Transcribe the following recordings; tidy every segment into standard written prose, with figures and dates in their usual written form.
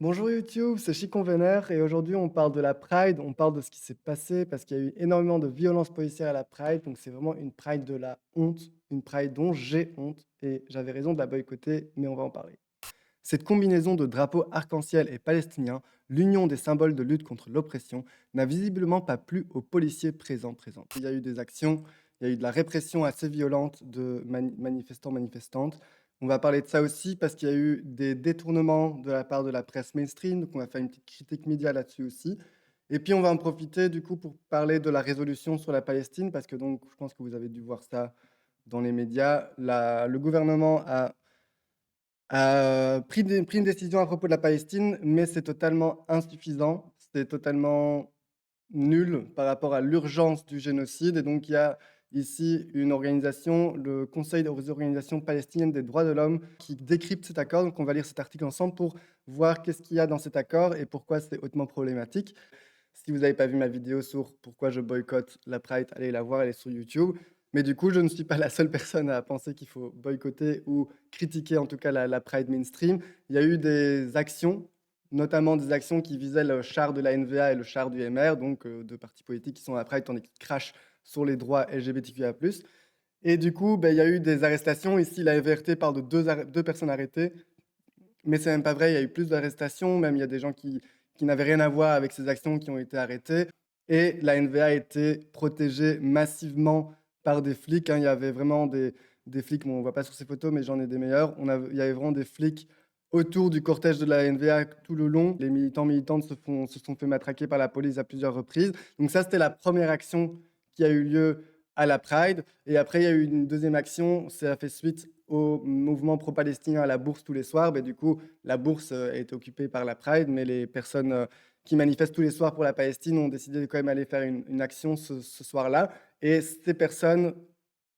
Bonjour YouTube, c'est Chicon Vénère et aujourd'hui on parle de la Pride, on parle de ce qui s'est passé parce qu'il y a eu énormément de violences policières à la Pride, donc c'est vraiment une Pride de la honte, une Pride dont j'ai honte et j'avais raison de la boycotter, mais on va en parler. Cette combinaison de drapeaux arc-en-ciel et palestiniens, l'union des symboles de lutte contre l'oppression, n'a visiblement pas plu aux policiers présents. Il y a eu des actions, il y a eu de la répression assez violente de manifestants-manifestantes. On va parler de ça aussi parce qu'il y a eu des détournements de la part de la presse mainstream, donc on va faire une petite critique média là-dessus aussi. Et puis on va en profiter du coup pour parler de la résolution sur la Palestine, parce que donc je pense que vous avez dû voir ça dans les médias. Le gouvernement a pris une décision à propos de la Palestine, mais c'est totalement insuffisant, c'est totalement nul par rapport à l'urgence du génocide. Et donc il y a ici une organisation, le Conseil des organisations palestiniennes des droits de l'homme, qui décrypte cet accord. Donc on va lire cet article ensemble pour voir qu'est-ce qu'il y a dans cet accord et pourquoi c'est hautement problématique. Si vous n'avez pas vu ma vidéo sur pourquoi je boycotte la Pride, allez la voir, elle est sur YouTube. Mais du coup, je ne suis pas la seule personne à penser qu'il faut boycotter ou critiquer en tout cas la Pride mainstream. Il y a eu des actions, notamment des actions qui visaient le char de la NVA et le char du MR, donc deux partis politiques qui sont à la Pride, tandis qu'ils crachent sur les droits LGBTQIA+. Et du coup, ben, il y a eu des arrestations. Ici, la VRT parle de deux personnes arrêtées, mais c'est même pas vrai, il y a eu plus d'arrestations, même il y a des gens qui n'avaient rien à voir avec ces actions qui ont été arrêtés. Et la NVA a été protégée massivement par des flics, hein. Il y avait vraiment des flics, bon, on ne voit pas sur ces photos, mais j'en ai des meilleurs. Il y avait vraiment des flics autour du cortège de la NVA tout le long. Les militantes se sont fait matraquer par la police à plusieurs reprises. Donc ça, c'était la première action qui a eu lieu à la Pride. Et après, il y a eu une deuxième action, ça a fait suite au mouvement pro-palestinien à la bourse tous les soirs. Du coup, la bourse est occupée par la Pride, mais les personnes qui manifestent tous les soirs pour la Palestine ont décidé de quand même aller faire une action ce soir-là. Et ces personnes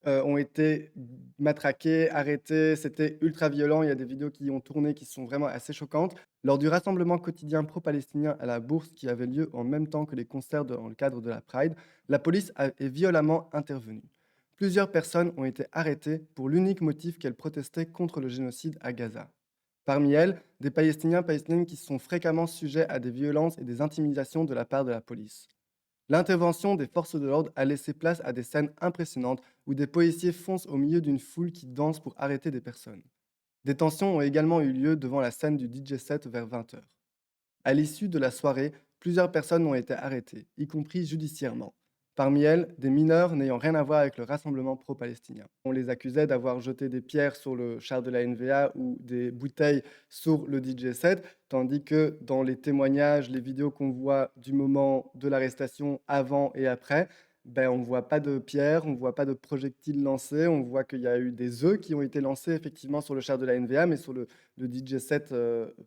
ont été matraquées, arrêtées. C'était ultra violent. Il y a des vidéos qui ont tourné qui sont vraiment assez choquantes. Lors du rassemblement quotidien pro-palestinien à la bourse qui avait lieu en même temps que les concerts dans le cadre de la Pride, la police est violemment intervenue. Plusieurs personnes ont été arrêtées pour l'unique motif qu'elles protestaient contre le génocide à Gaza. Parmi elles, des Palestiniennes qui sont fréquemment sujets à des violences et des intimidations de la part de la police. L'intervention des forces de l'ordre a laissé place à des scènes impressionnantes où des policiers foncent au milieu d'une foule qui danse pour arrêter des personnes. Des tensions ont également eu lieu devant la scène du DJ set vers 20 heures. À l'issue de la soirée, plusieurs personnes ont été arrêtées, y compris judiciairement. Parmi elles, des mineurs n'ayant rien à voir avec le rassemblement pro-palestinien. On les accusait d'avoir jeté des pierres sur le char de la NVA ou des bouteilles sur le DJ set, tandis que dans les témoignages, les vidéos qu'on voit du moment de l'arrestation avant et après, ben, on ne voit pas de pierres, on ne voit pas de projectiles lancés, on voit qu'il y a eu des œufs qui ont été lancés effectivement sur le char de la NVA, mais sur le DJ set,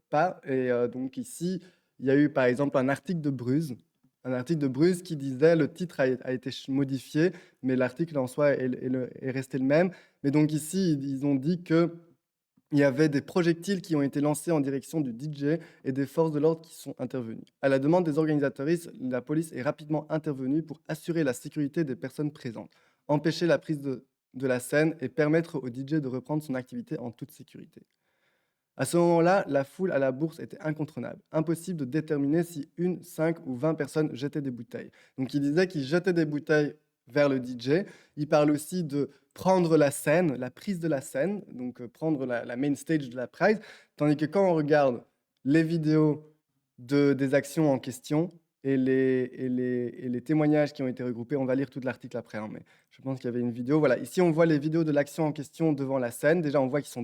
pas. Et donc ici, il y a eu par exemple un article de Bruce qui disait le titre a été modifié, mais l'article en soi est resté le même. Mais donc ici, ils ont dit que il y avait des projectiles qui ont été lancés en direction du DJ et des forces de l'ordre qui sont intervenues. À la demande des organisateuristes, la police est rapidement intervenue pour assurer la sécurité des personnes présentes, empêcher la prise de la scène et permettre au DJ de reprendre son activité en toute sécurité. À ce moment-là, la foule à la bourse était incontrôlable. Impossible de déterminer si une, 5 ou 20 personnes jetaient des bouteilles. Donc il disait qu'ils jetaient des bouteilles vers le DJ. Il parle aussi de prendre la scène, la prise de la scène, donc prendre la main stage de la Pride. Tandis que quand on regarde les vidéos des actions en question et les témoignages qui ont été regroupés, on va lire tout l'article après, hein, mais je pense qu'il y avait une vidéo. Voilà, ici on voit les vidéos de l'action en question devant la scène. Déjà, on voit elles sont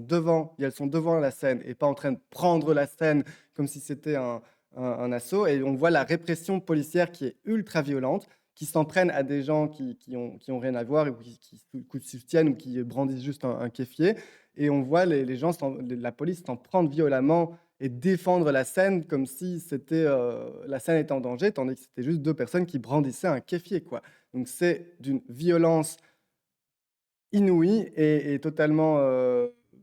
devant la scène et pas en train de prendre la scène comme si c'était un assaut. Et on voit la répression policière qui est ultra violente, qui s'en prennent à des gens qui ont rien à voir, ou qui soutiennent ou qui brandissent juste un kéfier. Et on voit les gens, la police s'en prendre violemment et défendre la scène comme si la scène était en danger, tandis que c'était juste deux personnes qui brandissaient un kéfier, quoi. Donc c'est d'une violence inouïe et totalement,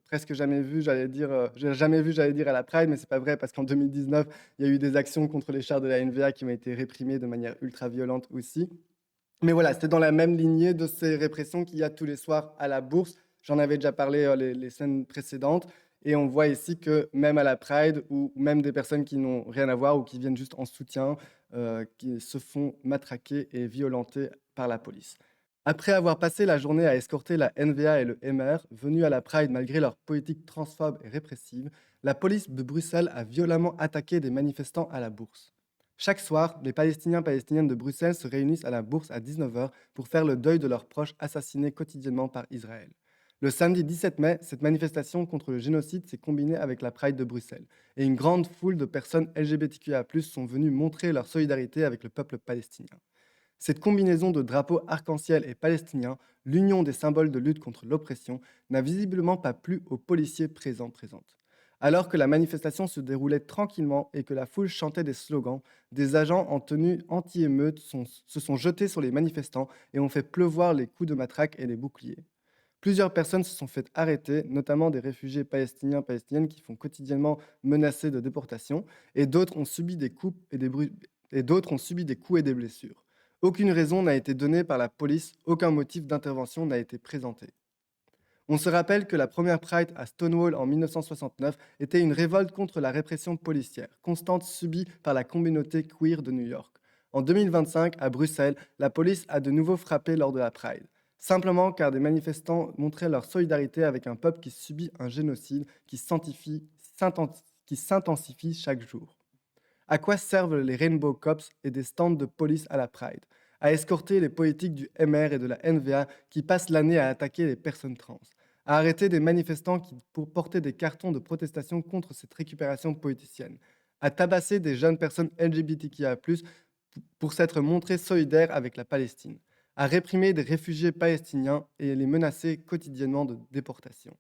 presque jamais vue, j'allais dire à la Pride, mais c'est pas vrai parce qu'en 2019, il y a eu des actions contre les chars de la NVA qui ont été réprimées de manière ultra violente aussi. Mais voilà, c'était dans la même lignée de ces répressions qu'il y a tous les soirs à la bourse. J'en avais déjà parlé, les semaines précédentes. Et on voit ici que même à la Pride, ou même des personnes qui n'ont rien à voir ou qui viennent juste en soutien, qui se font matraquer et violenter par la police. Après avoir passé la journée à escorter la NVA et le MR, venus à la Pride malgré leur politique transphobe et répressive, la police de Bruxelles a violemment attaqué des manifestants à la Bourse. Chaque soir, les Palestiniens et Palestiniennes de Bruxelles se réunissent à la Bourse à 19 h pour faire le deuil de leurs proches assassinés quotidiennement par Israël. Le samedi 17 mai, cette manifestation contre le génocide s'est combinée avec la Pride de Bruxelles, et une grande foule de personnes LGBTQIA+ sont venues montrer leur solidarité avec le peuple palestinien. Cette combinaison de drapeaux arc-en-ciel et palestiniens, l'union des symboles de lutte contre l'oppression, n'a visiblement pas plu aux policiers présentes. Alors que la manifestation se déroulait tranquillement et que la foule chantait des slogans, des agents en tenue anti-émeute se sont jetés sur les manifestants et ont fait pleuvoir les coups de matraque et les boucliers. Plusieurs personnes se sont fait arrêter, notamment des réfugiés palestiniens, palestiniennes qui font quotidiennement menacer de déportation, et d'autres ont subi des coups et des blessures. Aucune raison n'a été donnée par la police, aucun motif d'intervention n'a été présenté. On se rappelle que la première Pride à Stonewall en 1969 était une révolte contre la répression policière, constante subie par la communauté queer de New York. En 2025, à Bruxelles, la police a de nouveau frappé lors de la Pride, simplement car des manifestants montraient leur solidarité avec un peuple qui subit un génocide qui s'intensifie chaque jour. À quoi servent les Rainbow Cops et des stands de police à la Pride? À escorter les politiques du MR et de la NVA qui passent l'année à attaquer les personnes trans, à arrêter des manifestants qui portaient des cartons de protestation contre cette récupération politicienne, à tabasser des jeunes personnes LGBTQIA+, pour s'être montrés solidaires avec la Palestine, à réprimer des réfugiés palestiniens et les menacer quotidiennement de déportation.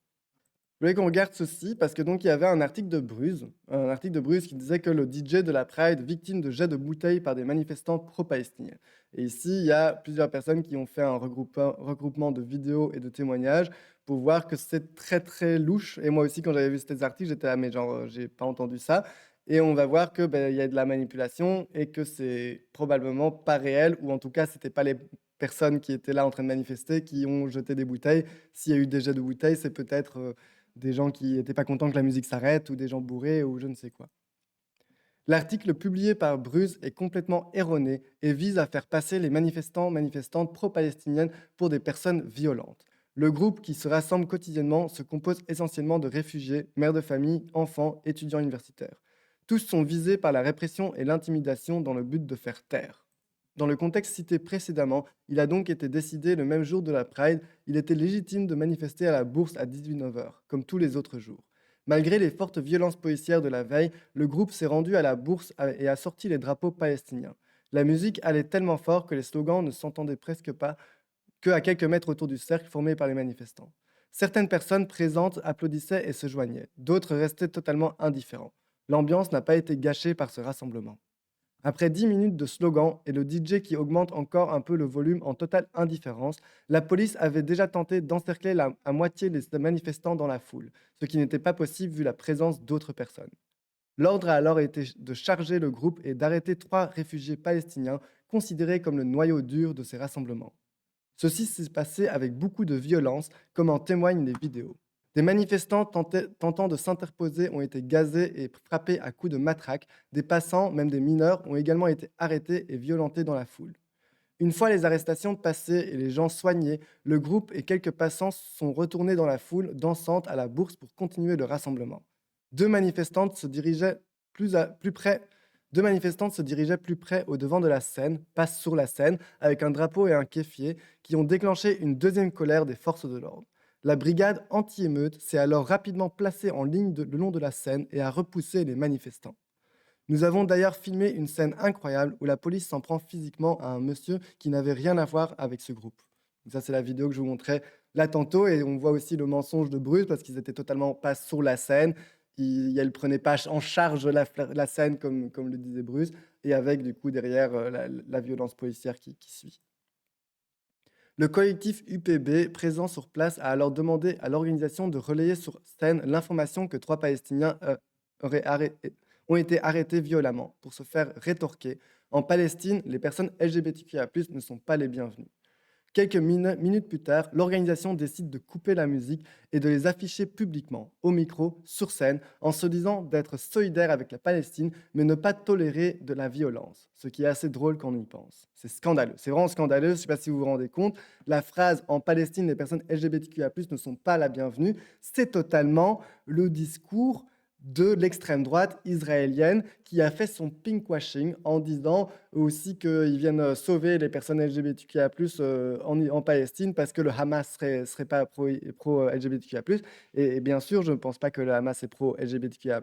Je voulais qu'on regarde ceci parce que donc il y avait un article de Bruce qui disait que le DJ de la Pride victime de jets de bouteilles par des manifestants pro-palestiniens. Et ici, il y a plusieurs personnes qui ont fait un regroupement de vidéos et de témoignages pour voir que c'est très très louche. Et moi aussi, quand j'avais vu cet article, j'étais là, mais genre, j'ai pas entendu ça. Et on va voir que il y a de la manipulation et que c'est probablement pas réel, ou en tout cas, c'était pas les personnes qui étaient là en train de manifester qui ont jeté des bouteilles. S'il y a eu des jets de bouteilles, c'est peut-être des gens qui n'étaient pas contents que la musique s'arrête ou des gens bourrés ou je ne sais quoi. L'article publié par Bruce est complètement erroné et vise à faire passer les manifestantes pro-palestiniennes pour des personnes violentes. Le groupe qui se rassemble quotidiennement se compose essentiellement de réfugiés, mères de famille, enfants, étudiants universitaires. Tous sont visés par la répression et l'intimidation dans le but de faire taire. Dans le contexte cité précédemment, il a donc été décidé le même jour de la Pride, il était légitime de manifester à la Bourse à 19 h, comme tous les autres jours. Malgré les fortes violences policières de la veille, le groupe s'est rendu à la Bourse et a sorti les drapeaux palestiniens. La musique allait tellement fort que les slogans ne s'entendaient presque pas qu'à quelques mètres autour du cercle formé par les manifestants. Certaines personnes présentes applaudissaient et se joignaient, d'autres restaient totalement indifférents. L'ambiance n'a pas été gâchée par ce rassemblement. Après 10 minutes de slogans et le DJ qui augmente encore un peu le volume en totale indifférence, la police avait déjà tenté d'encercler à moitié les manifestants dans la foule, ce qui n'était pas possible vu la présence d'autres personnes. L'ordre a alors été de charger le groupe et d'arrêter 3 réfugiés palestiniens considérés comme le noyau dur de ces rassemblements. Ceci s'est passé avec beaucoup de violence, comme en témoignent les vidéos. Des manifestants tentant de s'interposer ont été gazés et frappés à coups de matraque. Des passants, même des mineurs, ont également été arrêtés et violentés dans la foule. Une fois les arrestations passées et les gens soignés, le groupe et quelques passants sont retournés dans la foule dansante à la Bourse pour continuer le rassemblement. Deux manifestantes se dirigeaient plus près au devant de la scène, passent sur la scène, avec un drapeau et un kéfier, qui ont déclenché une deuxième colère des forces de l'ordre. La brigade anti-émeute s'est alors rapidement placée en ligne le long de la scène et a repoussé les manifestants. Nous avons d'ailleurs filmé une scène incroyable où la police s'en prend physiquement à un monsieur qui n'avait rien à voir avec ce groupe. Donc ça, c'est la vidéo que je vous montrais là tantôt, et on voit aussi le mensonge de Bruce parce qu'ils étaient totalement pas sur la scène. Ils ne prenaient pas en charge la scène comme le disait Bruce, et avec du coup derrière la violence policière qui suit. Le collectif UPB, présent sur place, a alors demandé à l'organisation de relayer sur scène l'information que 3 Palestiniens ont été arrêtés violemment pour se faire rétorquer. En Palestine, les personnes LGBTQIA+ ne sont pas les bienvenues. Quelques minutes plus tard, l'organisation décide de couper la musique et de les afficher publiquement, au micro, sur scène, en se disant d'être solidaire avec la Palestine, mais ne pas tolérer de la violence. Ce qui est assez drôle quand on y pense. C'est scandaleux, c'est vraiment scandaleux, je ne sais pas si vous vous rendez compte. La phrase «En Palestine, les personnes LGBTQIA+, ne sont pas la bienvenue», c'est totalement le discours de l'extrême droite israélienne qui a fait son pinkwashing en disant aussi qu'ils viennent sauver les personnes LGBTQIA+, en Palestine parce que le Hamas serait pas pro-LGBTQIA+. Et bien sûr, je ne pense pas que le Hamas est pro-LGBTQIA+,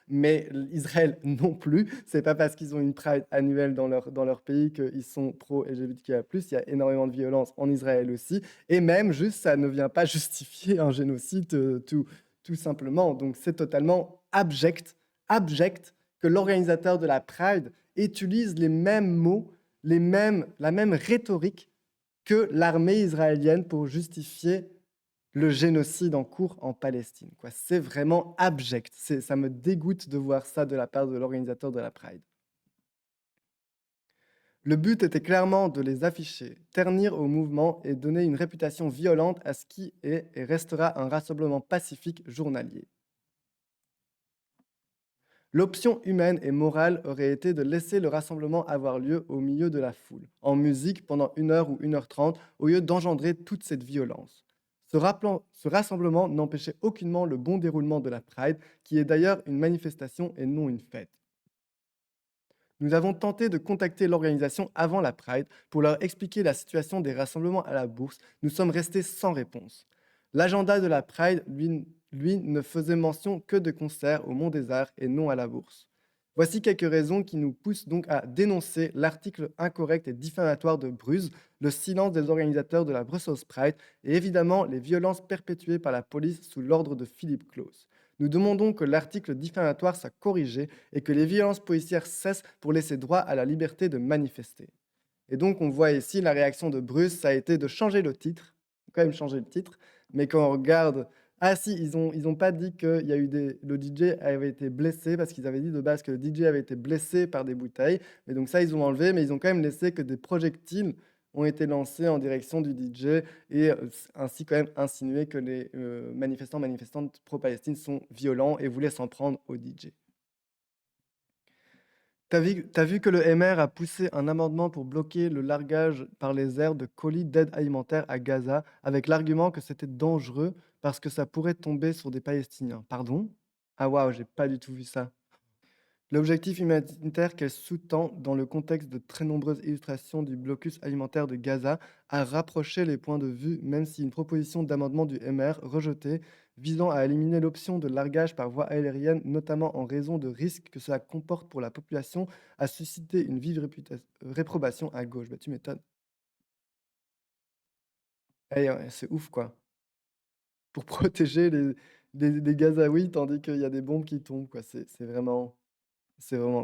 mais Israël non plus. C'est pas parce qu'ils ont une Pride annuelle dans leur pays qu'ils sont pro-LGBTQIA+. Il y a énormément de violence en Israël aussi. Et même, juste, ça ne vient pas justifier un génocide tout simplement. Donc c'est totalement abject que l'organisateur de la Pride utilise les mêmes mots, la même rhétorique que l'armée israélienne pour justifier le génocide en cours en Palestine. C'est vraiment abject. Ça me dégoûte de voir ça de la part de l'organisateur de la Pride. Le but était clairement de les afficher, ternir au mouvement et donner une réputation violente à ce qui est et restera un rassemblement pacifique journalier. L'option humaine et morale aurait été de laisser le rassemblement avoir lieu au milieu de la foule, en musique pendant 1 heure ou 1 h 30, au lieu d'engendrer toute cette violence. Ce rassemblement n'empêchait aucunement le bon déroulement de la Pride, qui est d'ailleurs une manifestation et non une fête. Nous avons tenté de contacter l'organisation avant la Pride pour leur expliquer la situation des rassemblements à la bourse. Nous sommes restés sans réponse. L'agenda de la Pride, lui, ne faisait mention que de concerts au Mont des Arts et non à la bourse. Voici quelques raisons qui nous poussent donc à dénoncer l'article incorrect et diffamatoire de Bruce, le silence des organisateurs de la Brussels Pride et évidemment les violences perpétuées par la police sous l'ordre de Philippe Claus. Nous demandons que l'article diffamatoire soit corrigé et que les violences policières cessent pour laisser droit à la liberté de manifester. Et donc, on voit ici la réaction de Bruce, ça a été de changer le titre, quand même changer le titre, mais quand on regarde... Ah si, ils ont pas dit que le DJ avait été blessé, parce qu'ils avaient dit de base que le DJ avait été blessé par des bouteilles, mais donc ça, ils ont enlevé, mais ils ont quand même laissé que des projectiles ont été lancés en direction du DJ et ainsi quand même insinué que les manifestantes pro-Palestine sont violents et voulaient s'en prendre au DJ. T'as vu que le MR a poussé un amendement pour bloquer le largage par les airs de colis d'aide alimentaire à Gaza avec l'argument que c'était dangereux parce que ça pourrait tomber sur des Palestiniens. Pardon? Ah waouh, j'ai pas du tout vu ça. L'objectif humanitaire qu'elle sous-tend dans le contexte de très nombreuses illustrations du blocus alimentaire de Gaza a rapproché les points de vue, même si une proposition d'amendement du MR rejetée visant à éliminer l'option de largage par voie aérienne, notamment en raison de risques que cela comporte pour la population, a suscité une vive réprobation à gauche. Bah, tu m'étonnes. Eh ouais, c'est ouf, quoi. Pour protéger des Gazaouis, tandis qu'il y a des bombes qui tombent, quoi. C'est vraiment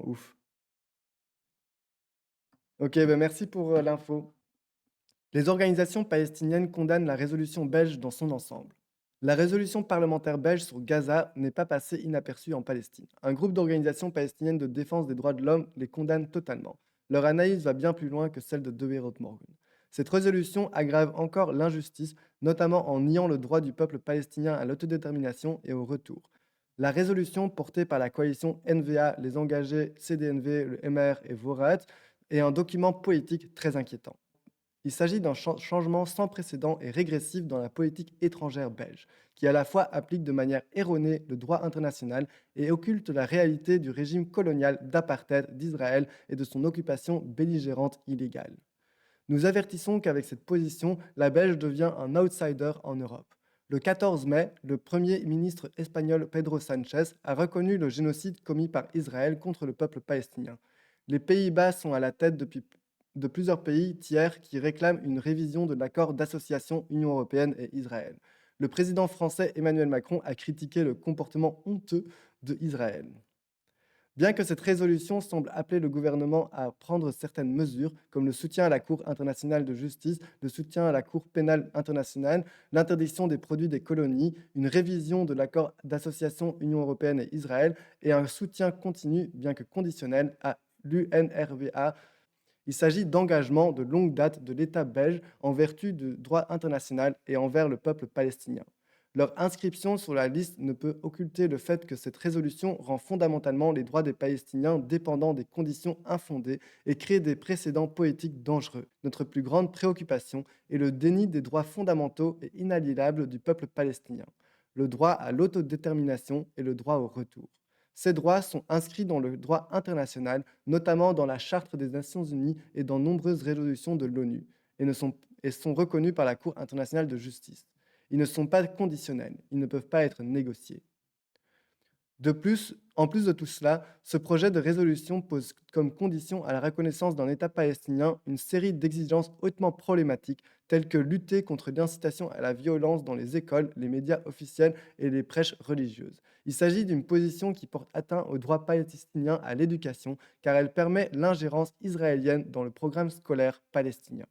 ouf. Ok, ben merci pour l'info. Les organisations palestiniennes condamnent la résolution belge dans son ensemble. La résolution parlementaire belge sur Gaza n'est pas passée inaperçue en Palestine. Un groupe d'organisations palestiniennes de défense des droits de l'homme les condamne totalement. Leur analyse va bien plus loin que celle de Dewerot Morgan. Cette résolution aggrave encore l'injustice, notamment en niant le droit du peuple palestinien à l'autodétermination et au retour. La résolution portée par la coalition NVA, les engagés CDNV, le MR et Vorat est un document politique très inquiétant. Il s'agit d'un changement sans précédent et régressif dans la politique étrangère belge, qui à la fois applique de manière erronée le droit international et occulte la réalité du régime colonial d'apartheid d'Israël et de son occupation belligérante illégale. Nous avertissons qu'avec cette position, la Belge devient un outsider en Europe. Le 14 mai, le Premier ministre espagnol Pedro Sánchez a reconnu le génocide commis par Israël contre le peuple palestinien. Les Pays-Bas sont à la tête de plusieurs pays tiers qui réclament une révision de l'accord d'association Union européenne et Israël. Le président français Emmanuel Macron a critiqué le comportement honteux d'Israël. Bien que cette résolution semble appeler le gouvernement à prendre certaines mesures, comme le soutien à la Cour internationale de justice, le soutien à la Cour pénale internationale, l'interdiction des produits des colonies, une révision de l'accord d'association Union européenne et Israël, et un soutien continu, bien que conditionnel, à l'UNRWA, Il s'agit d'engagements de longue date de l'État belge en vertu du droit international et envers le peuple palestinien. Leur inscription sur la liste ne peut occulter le fait que cette résolution rend fondamentalement les droits des Palestiniens dépendants des conditions infondées et crée des précédents politiques dangereux. Notre plus grande préoccupation est le déni des droits fondamentaux et inaliénables du peuple palestinien, le droit à l'autodétermination et le droit au retour. Ces droits sont inscrits dans le droit international, notamment dans la Charte des Nations Unies et dans nombreuses résolutions de l'ONU, et sont reconnus par la Cour internationale de justice. Ils ne sont pas conditionnels, ils ne peuvent pas être négociés. De plus, en plus de tout cela, ce projet de résolution pose comme condition à la reconnaissance d'un État palestinien une série d'exigences hautement problématiques, telles que lutter contre l'incitation à la violence dans les écoles, les médias officiels et les prêches religieuses. Il s'agit d'une position qui porte atteinte au droit palestinien à l'éducation, car elle permet l'ingérence israélienne dans le programme scolaire palestinien.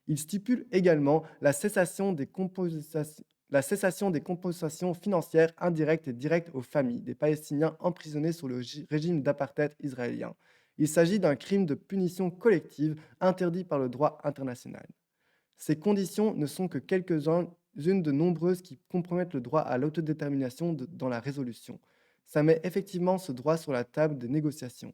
Il stipule également la cessation des compensations financières indirectes et directes aux familles des Palestiniens emprisonnés sous le régime d'apartheid israélien. Il s'agit d'un crime de punition collective interdit par le droit international. Ces conditions ne sont que quelques-unes de nombreuses qui compromettent le droit à l'autodétermination dans la résolution. Ça met effectivement ce droit sur la table des négociations.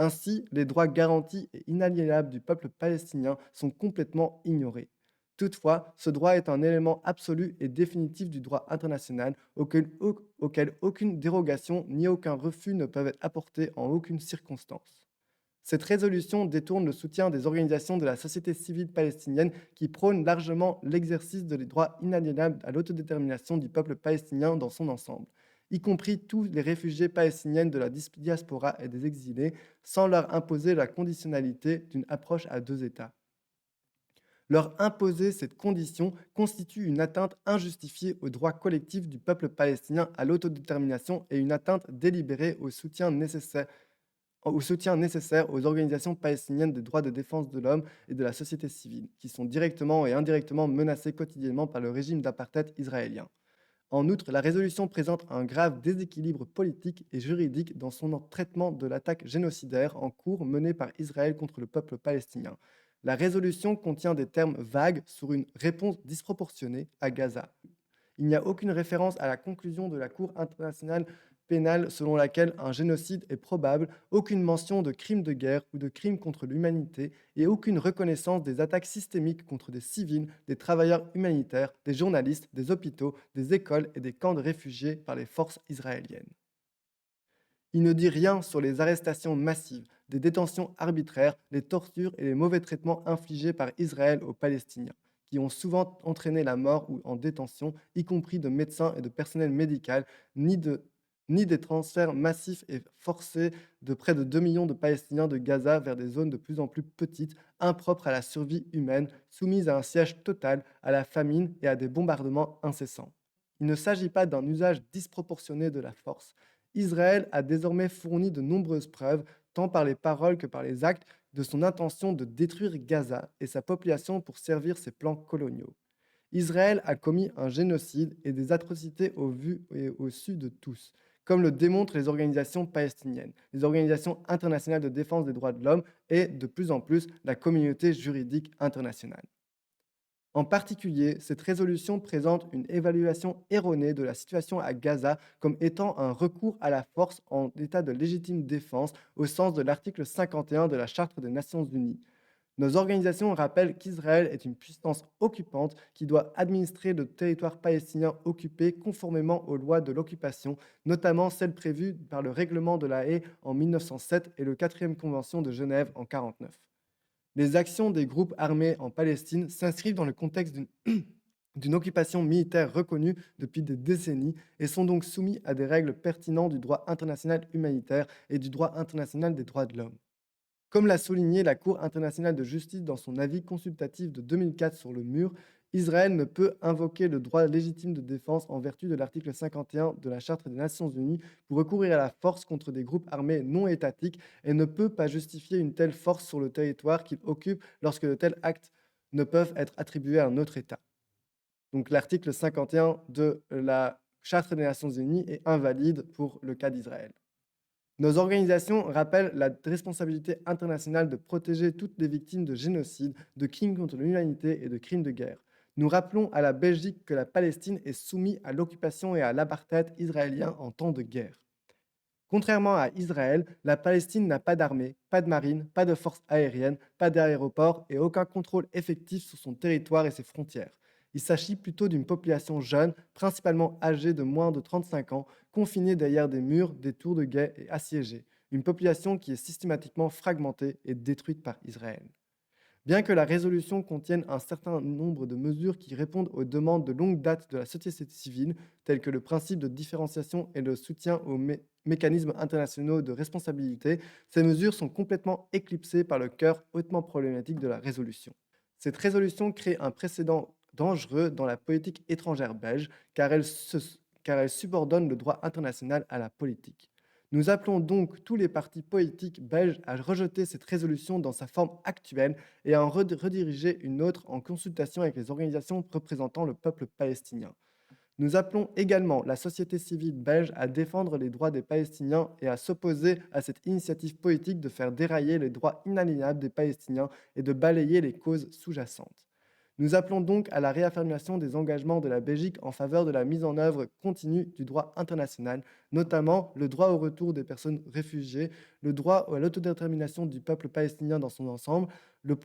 Ainsi, les droits garantis et inaliénables du peuple palestinien sont complètement ignorés. Toutefois, ce droit est un élément absolu et définitif du droit international auquel aucune dérogation ni aucun refus ne peuvent être apportés en aucune circonstance. Cette résolution détourne le soutien des organisations de la société civile palestinienne qui prônent largement l'exercice des droits inaliénables à l'autodétermination du peuple palestinien dans son ensemble, y compris tous les réfugiés palestiniens de la diaspora et des exilés, sans leur imposer la conditionnalité d'une approche à deux États. Leur imposer cette condition constitue une atteinte injustifiée au droit collectif du peuple palestinien à l'autodétermination et une atteinte délibérée au soutien nécessaire aux organisations palestiniennes des droits de défense de l'homme et de la société civile, qui sont directement et indirectement menacées quotidiennement par le régime d'apartheid israélien. En outre, la résolution présente un grave déséquilibre politique et juridique dans son traitement de l'attaque génocidaire en cours menée par Israël contre le peuple palestinien. La résolution contient des termes vagues sur une réponse disproportionnée à Gaza. Il n'y a aucune référence à la conclusion de la Cour internationale pénale selon laquelle un génocide est probable, aucune mention de crimes de guerre ou de crimes contre l'humanité et aucune reconnaissance des attaques systémiques contre des civils, des travailleurs humanitaires, des journalistes, des hôpitaux, des écoles et des camps de réfugiés par les forces israéliennes. Il ne dit rien sur les arrestations massives, des détentions arbitraires, les tortures et les mauvais traitements infligés par Israël aux Palestiniens, qui ont souvent entraîné la mort ou en détention, y compris de médecins et de personnel médical, ni des transferts massifs et forcés de près de 2 millions de Palestiniens de Gaza vers des zones de plus en plus petites, impropres à la survie humaine, soumises à un siège total, à la famine et à des bombardements incessants. Il ne s'agit pas d'un usage disproportionné de la force. Israël a désormais fourni de nombreuses preuves, tant par les paroles que par les actes, de son intention de détruire Gaza et sa population pour servir ses plans coloniaux. Israël a commis un génocide et des atrocités au vu et au su de tous, comme le démontrent les organisations palestiniennes, les organisations internationales de défense des droits de l'homme et, de plus en plus, la communauté juridique internationale. En particulier, cette résolution présente une évaluation erronée de la situation à Gaza comme étant un recours à la force en état de légitime défense au sens de l'article 51 de la Charte des Nations Unies. Nos organisations rappellent qu'Israël est une puissance occupante qui doit administrer le territoire palestinien occupé conformément aux lois de l'occupation, notamment celles prévues par le règlement de la Haye en 1907 et la 4e Convention de Genève en 1949. Les actions des groupes armés en Palestine s'inscrivent dans le contexte d'une occupation militaire reconnue depuis des décennies et sont donc soumis à des règles pertinentes du droit international humanitaire et du droit international des droits de l'homme. Comme l'a souligné la Cour internationale de justice dans son avis consultatif de 2004 sur le mur, Israël ne peut invoquer le droit légitime de défense en vertu de l'article 51 de la Charte des Nations Unies pour recourir à la force contre des groupes armés non étatiques et ne peut pas justifier une telle force sur le territoire qu'il occupe lorsque de tels actes ne peuvent être attribués à un autre État. Donc l'article 51 de la Charte des Nations Unies est invalide pour le cas d'Israël. Nos organisations rappellent la responsabilité internationale de protéger toutes les victimes de génocide, de crimes contre l'humanité et de crimes de guerre. Nous rappelons à la Belgique que la Palestine est soumise à l'occupation et à l'apartheid israélien en temps de guerre. Contrairement à Israël, la Palestine n'a pas d'armée, pas de marine, pas de force aérienne, pas d'aéroport et aucun contrôle effectif sur son territoire et ses frontières. Il s'agit plutôt d'une population jeune, principalement âgée de moins de 35 ans, confinée derrière des murs, des tours de guet et assiégée. Une population qui est systématiquement fragmentée et détruite par Israël. Bien que la résolution contienne un certain nombre de mesures qui répondent aux demandes de longue date de la société civile, telles que le principe de différenciation et le soutien aux mécanismes internationaux de responsabilité, ces mesures sont complètement éclipsées par le cœur hautement problématique de la résolution. Cette résolution crée un précédent dangereux dans la politique étrangère belge, car elle subordonne le droit international à la politique. Nous appelons donc tous les partis politiques belges à rejeter cette résolution dans sa forme actuelle et à en rediriger une autre en consultation avec les organisations représentant le peuple palestinien. Nous appelons également la société civile belge à défendre les droits des Palestiniens et à s'opposer à cette initiative politique de faire dérailler les droits inaliénables des Palestiniens et de balayer les causes sous-jacentes. Nous appelons donc à la réaffirmation des engagements de la Belgique en faveur de la mise en œuvre continue du droit international, notamment le droit au retour des personnes réfugiées, le droit à l'autodétermination du peuple palestinien dans son ensemble,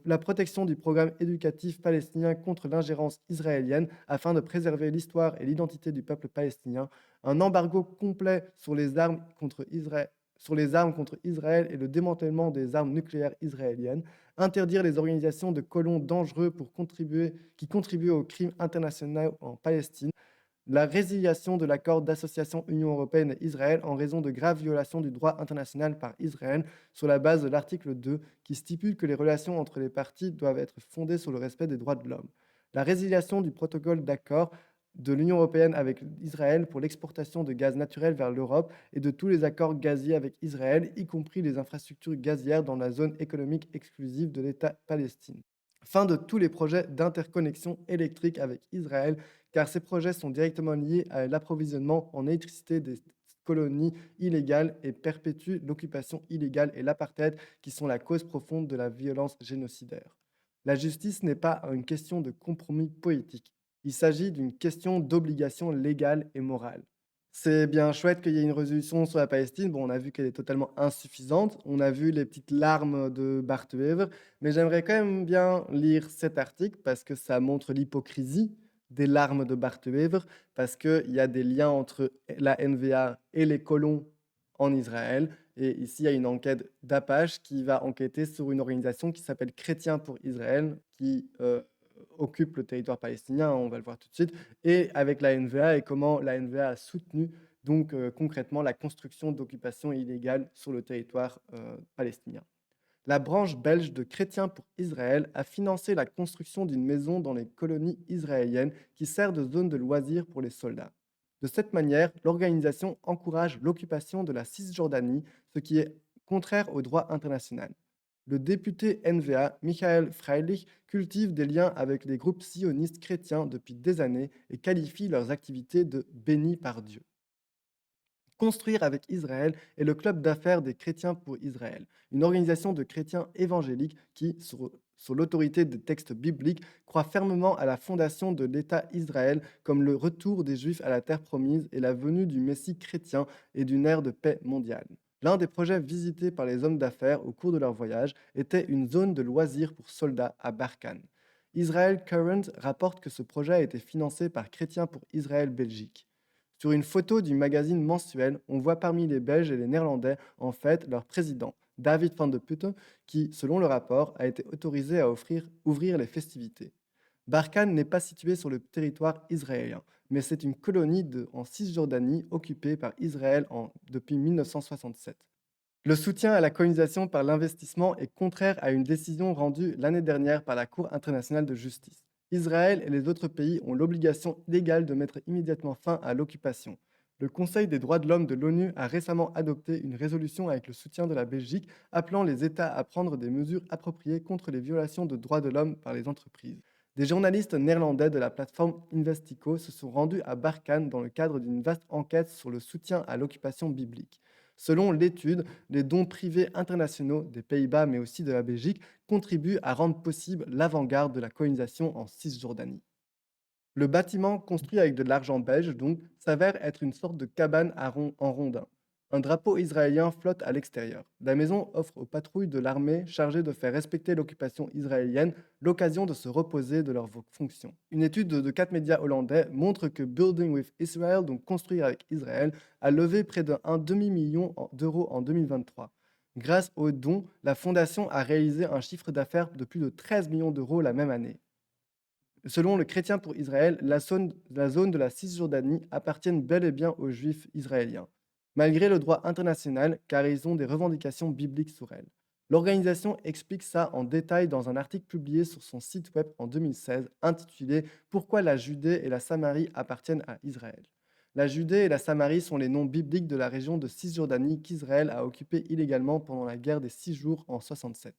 la protection du programme éducatif palestinien contre l'ingérence israélienne afin de préserver l'histoire et l'identité du peuple palestinien, un embargo complet sur les armes contre Israël et le démantèlement des armes nucléaires israéliennes, interdire les organisations de colons dangereux qui contribuent aux crimes internationaux en Palestine, la résiliation de l'accord d'association Union européenne et Israël en raison de graves violations du droit international par Israël sur la base de l'article 2 qui stipule que les relations entre les parties doivent être fondées sur le respect des droits de l'homme. La résiliation du protocole d'accord de l'Union européenne avec Israël pour l'exportation de gaz naturel vers l'Europe et de tous les accords gaziers avec Israël, y compris les infrastructures gazières dans la zone économique exclusive de l'État palestinien. Fin de tous les projets d'interconnexion électrique avec Israël, car ces projets sont directement liés à l'approvisionnement en électricité des colonies illégales et perpétuent l'occupation illégale et l'apartheid qui sont la cause profonde de la violence génocidaire. La justice n'est pas une question de compromis politique. Il s'agit d'une question d'obligation légale et morale. C'est bien chouette qu'il y ait une résolution sur la Palestine. Bon, on a vu qu'elle est totalement insuffisante. On a vu les petites larmes de Bart Wever. Mais j'aimerais quand même bien lire cet article parce que ça montre l'hypocrisie des larmes de Bart Wever, parce qu'il y a des liens entre la NVA et les colons en Israël. Et ici, il y a une enquête d'Apache qui va enquêter sur une organisation qui s'appelle Chrétiens pour Israël, qui occupe le territoire palestinien, on va le voir tout de suite, et avec la NVA et comment la NVA a soutenu donc concrètement la construction d'occupations illégales sur le territoire palestinien. La branche belge de Chrétiens pour Israël a financé la construction d'une maison dans les colonies israéliennes qui sert de zone de loisirs pour les soldats. De cette manière, l'organisation encourage l'occupation de la Cisjordanie, ce qui est contraire au droit international. Le député NVA, Michael Freilich, cultive des liens avec les groupes sionistes chrétiens depuis des années et qualifie leurs activités de bénies par Dieu. Construire avec Israël est le club d'affaires des chrétiens pour Israël, une organisation de chrétiens évangéliques qui, sur l'autorité des textes bibliques, croit fermement à la fondation de l'État Israël comme le retour des Juifs à la terre promise et la venue du Messie chrétien et d'une ère de paix mondiale. L'un des projets visités par les hommes d'affaires au cours de leur voyage était une zone de loisirs pour soldats à Barkhane. Israel Current rapporte que ce projet a été financé par Chrétiens pour Israël Belgique. Sur une photo du magazine mensuel, on voit parmi les Belges et les Néerlandais, en fait, leur président, David van de Putte, qui, selon le rapport, a été autorisé à ouvrir les festivités. Barkhane n'est pas situé sur le territoire israélien, mais c'est une colonie en Cisjordanie occupée par Israël depuis 1967. Le soutien à la colonisation par l'investissement est contraire à une décision rendue l'année dernière par la Cour internationale de justice. Israël et les autres pays ont l'obligation légale de mettre immédiatement fin à l'occupation. Le Conseil des droits de l'homme de l'ONU a récemment adopté une résolution avec le soutien de la Belgique appelant les États à prendre des mesures appropriées contre les violations de droits de l'homme par les entreprises. Des journalistes néerlandais de la plateforme Investico se sont rendus à Barkhane dans le cadre d'une vaste enquête sur le soutien à l'occupation biblique. Selon l'étude, les dons privés internationaux des Pays-Bas, mais aussi de la Belgique, contribuent à rendre possible l'avant-garde de la colonisation en Cisjordanie. Le bâtiment, construit avec de l'argent belge, donc, s'avère être une sorte de cabane en rondin. Un drapeau israélien flotte à l'extérieur. La maison offre aux patrouilles de l'armée chargées de faire respecter l'occupation israélienne l'occasion de se reposer de leurs fonctions. Une étude de 4 médias hollandais montre que Building with Israel, donc construire avec Israël, a levé près d'un demi-million d'euros en 2023. Grâce aux dons, la fondation a réalisé un chiffre d'affaires de plus de 13 millions d'euros la même année. Selon le Chrétien pour Israël, la zone de la Cisjordanie appartient bel et bien aux Juifs israéliens, malgré le droit international, car ils ont des revendications bibliques sur elle. L'organisation explique ça en détail dans un article publié sur son site web en 2016, intitulé Pourquoi la Judée et la Samarie appartiennent à Israël. La Judée et la Samarie sont les noms bibliques de la région de Cisjordanie qu'Israël a occupée illégalement pendant la guerre des 6 jours en 67.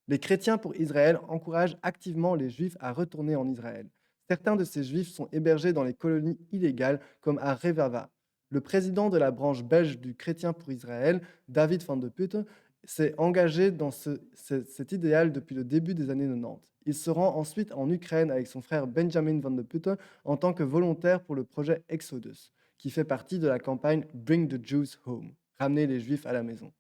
Les chrétiens pour Israël encouragent activement les juifs à retourner en Israël. Certains de ces juifs sont hébergés dans les colonies illégales comme à Revava. Le président de la branche belge du Chrétien pour Israël, David van de Putte, s'est engagé dans cet idéal depuis le début des années 90. Il se rend ensuite en Ukraine avec son frère Benjamin van de Putte en tant que volontaire pour le projet Exodus, qui fait partie de la campagne Bring the Jews Home, ramener les juifs à la maison.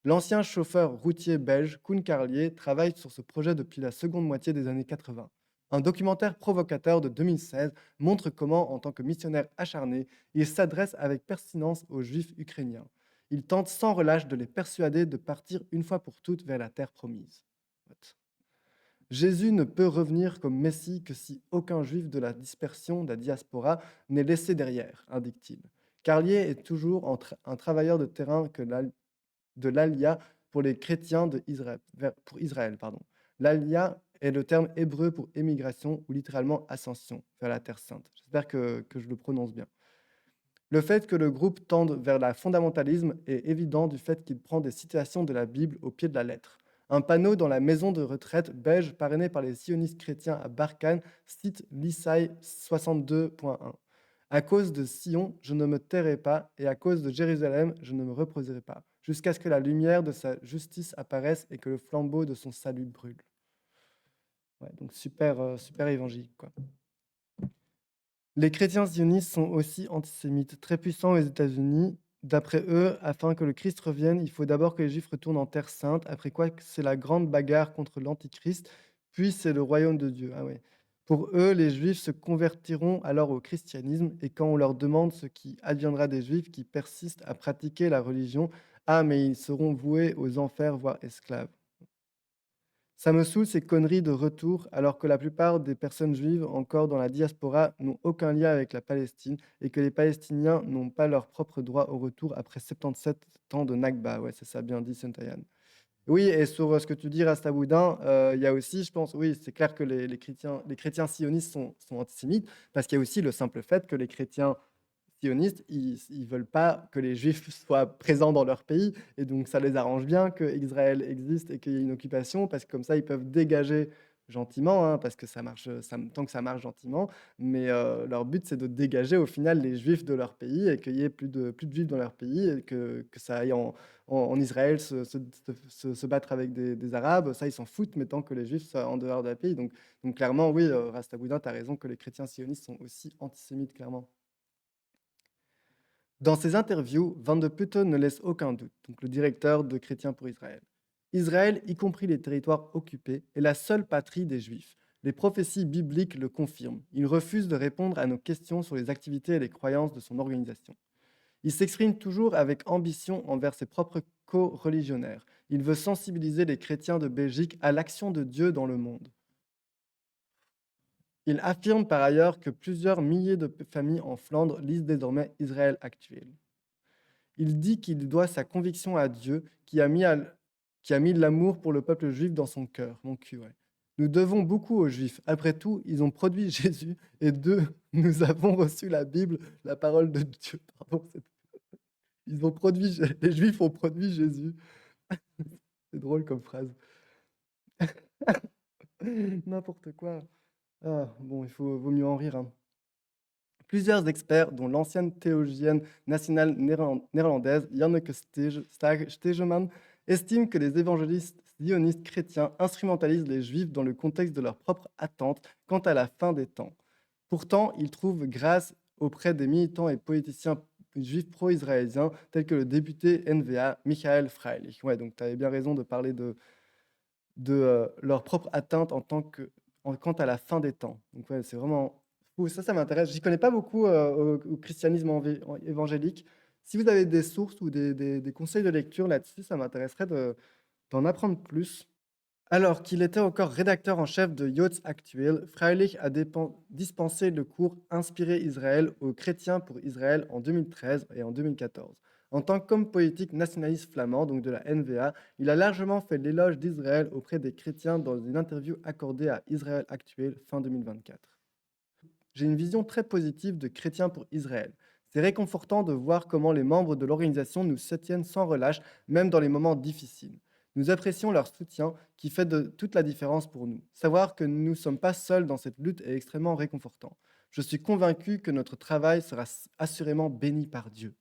L'ancien chauffeur routier belge Koen Carlier travaille sur ce projet depuis la seconde moitié des années 80. Un documentaire provocateur de 2016 montre comment, en tant que missionnaire acharné, il s'adresse avec pertinence aux juifs ukrainiens. Il tente sans relâche de les persuader de partir une fois pour toutes vers la terre promise. Jésus ne peut revenir comme Messie que si aucun juif de la dispersion, de la diaspora, n'est laissé derrière, indique-t-il. Carlier est toujours un travailleur de terrain de l'Alia pour les chrétiens pour Israël. L'Alia est le terme hébreu pour émigration ou littéralement ascension vers la Terre sainte. J'espère que je le prononce bien. Le fait que le groupe tende vers le fondamentalisme est évident du fait qu'il prend des citations de la Bible au pied de la lettre. Un panneau dans la maison de retraite belge parrainé par les sionistes chrétiens à Barkhane cite l'Isaïe 62.1. À cause de Sion, je ne me tairai pas, et à cause de Jérusalem, je ne me reposerai pas, jusqu'à ce que la lumière de sa justice apparaisse et que le flambeau de son salut brûle. Ouais, donc super évangélique, quoi. Les chrétiens sionistes sont aussi antisémites, très puissants aux États-Unis. D'après eux, afin que le Christ revienne, il faut d'abord que les Juifs retournent en terre sainte, après quoi c'est la grande bagarre contre l'Antichrist, puis c'est le royaume de Dieu. Ah ouais. Pour eux, les Juifs se convertiront alors au christianisme, et quand on leur demande ce qui adviendra des Juifs qui persistent à pratiquer la religion, ah mais ils seront voués aux enfers, voire esclaves. Ça me saoule ces conneries de retour, alors que la plupart des personnes juives encore dans la diaspora n'ont aucun lien avec la Palestine et que les Palestiniens n'ont pas leur propre droit au retour après 77 ans de Nakba. Ouais, c'est ça, bien dit, Sentayan. Oui, et sur ce que tu dis, Rastaboudin, il y a aussi, je pense, oui, c'est clair que les chrétiens sionistes sont antisémites, parce qu'il y a aussi le simple fait que les chrétiens sionistes, ils ne veulent pas que les juifs soient présents dans leur pays, et donc ça les arrange bien que Israël existe et qu'il y ait une occupation, parce que comme ça, ils peuvent dégager gentiment, hein, parce que ça marche, tant que ça marche gentiment, mais leur but, c'est de dégager au final les juifs de leur pays et qu'il n'y ait plus de juifs dans leur pays, et que ça aille en Israël se battre avec des Arabes, ça, ils s'en foutent, mais tant que les juifs soient en dehors de leur pays. Donc clairement, oui, Rastaboudin, tu as raison que les chrétiens sionistes sont aussi antisémites, clairement. Dans ses interviews, Van de Putte ne laisse aucun doute, donc le directeur de Chrétiens pour Israël. Israël, y compris les territoires occupés, est la seule patrie des Juifs. Les prophéties bibliques le confirment. Il refuse de répondre à nos questions sur les activités et les croyances de son organisation. Il s'exprime toujours avec ambition envers ses propres co-religionnaires. Il veut sensibiliser les chrétiens de Belgique à l'action de Dieu dans le monde. Il affirme par ailleurs que plusieurs milliers de familles en Flandre lisent désormais Israël actuel. Il dit qu'il doit sa conviction à Dieu qui a mis l'amour pour le peuple juif dans son cœur. Mon cul, ouais. Nous devons beaucoup aux Juifs. Après tout, ils ont produit Jésus et nous avons reçu la Bible, la parole de Dieu. Pardon, les Juifs ont produit Jésus. C'est drôle comme phrase. N'importe quoi. Ah, bon, vaut mieux en rire, hein. Plusieurs experts, dont l'ancienne théologienne nationale néerlandaise Janneke Stegeman, estiment que les évangélistes zionistes chrétiens instrumentalisent les Juifs dans le contexte de leurs propres attentes quant à la fin des temps. Pourtant, ils trouvent grâce auprès des militants et politiciens juifs pro-israéliens tels que le député NVA Michael Freilich. Ouais, donc tu avais bien raison de parler de leur propre atteinte quant à la fin des temps. Donc ouais, c'est vraiment fou. Ça m'intéresse. J'y connais pas beaucoup au christianisme évangélique. Si vous avez des sources ou des conseils de lecture là-dessus, ça m'intéresserait d'en apprendre plus. Alors qu'il était encore rédacteur en chef de Yotz Actuel, Freilich a dispensé le cours Inspirer Israël aux chrétiens pour Israël en 2013 et en 2014. En tant qu'homme politique nationaliste flamand, donc de la NVA, il a largement fait l'éloge d'Israël auprès des chrétiens dans une interview accordée à Israël Actuel fin 2024. J'ai une vision très positive de Chrétiens pour Israël. C'est réconfortant de voir comment les membres de l'organisation nous soutiennent sans relâche, même dans les moments difficiles. Nous apprécions leur soutien qui fait de toute la différence pour nous. Savoir que nous ne sommes pas seuls dans cette lutte est extrêmement réconfortant. Je suis convaincu que notre travail sera assurément béni par Dieu.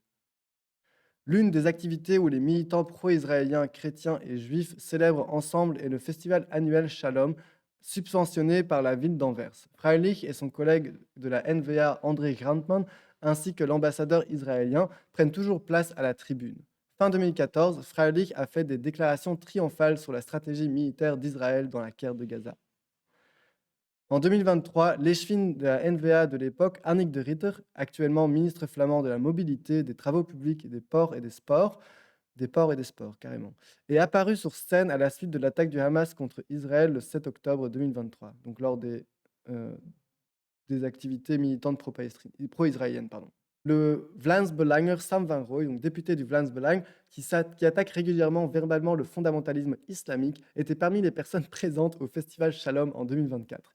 L'une des activités où les militants pro-israéliens, chrétiens et juifs célèbrent ensemble est le festival annuel Shalom, subventionné par la ville d'Anvers. Freilich et son collègue de la NVA André Grantman, ainsi que l'ambassadeur israélien, prennent toujours place à la tribune. Fin 2014, Freilich a fait des déclarations triomphales sur la stratégie militaire d'Israël dans la guerre de Gaza. En 2023, l'échevine de la NVA de l'époque, Annick de Ritter, actuellement ministre flamand de la Mobilité, des Travaux publics et des Ports et des Sports, carrément, est apparue sur scène à la suite de l'attaque du Hamas contre Israël le 7 octobre 2023, donc lors des activités militantes pro-israéliennes. Le Vlaams-Belanger Sam Van Rooij, donc député du Vlaams-Belang, qui attaque régulièrement verbalement le fondamentalisme islamique, était parmi les personnes présentes au festival Shalom en 2024.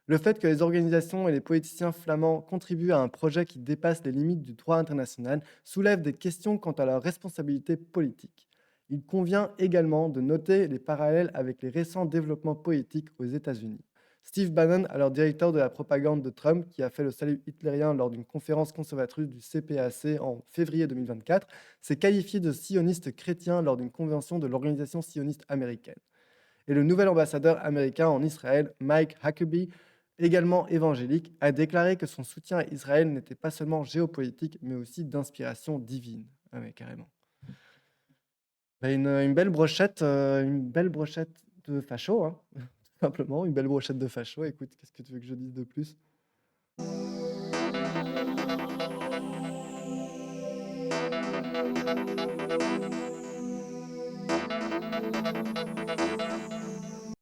Le fait que les organisations et les politiciens flamands contribuent à un projet qui dépasse les limites du droit international soulève des questions quant à leur responsabilité politique. Il convient également de noter les parallèles avec les récents développements politiques aux États-Unis. Steve Bannon, alors directeur de la propagande de Trump, qui a fait le salut hitlérien lors d'une conférence conservatrice du CPAC en février 2024, s'est qualifié de sioniste chrétien lors d'une convention de l'organisation sioniste américaine. Et le nouvel ambassadeur américain en Israël, Mike Huckabee, également évangélique, a déclaré que son soutien à Israël n'était pas seulement géopolitique, mais aussi d'inspiration divine. Ah ouais, carrément. Une belle brochette de facho, hein. Tout simplement, une belle brochette de facho. Écoute, qu'est-ce que tu veux que je dise de plus?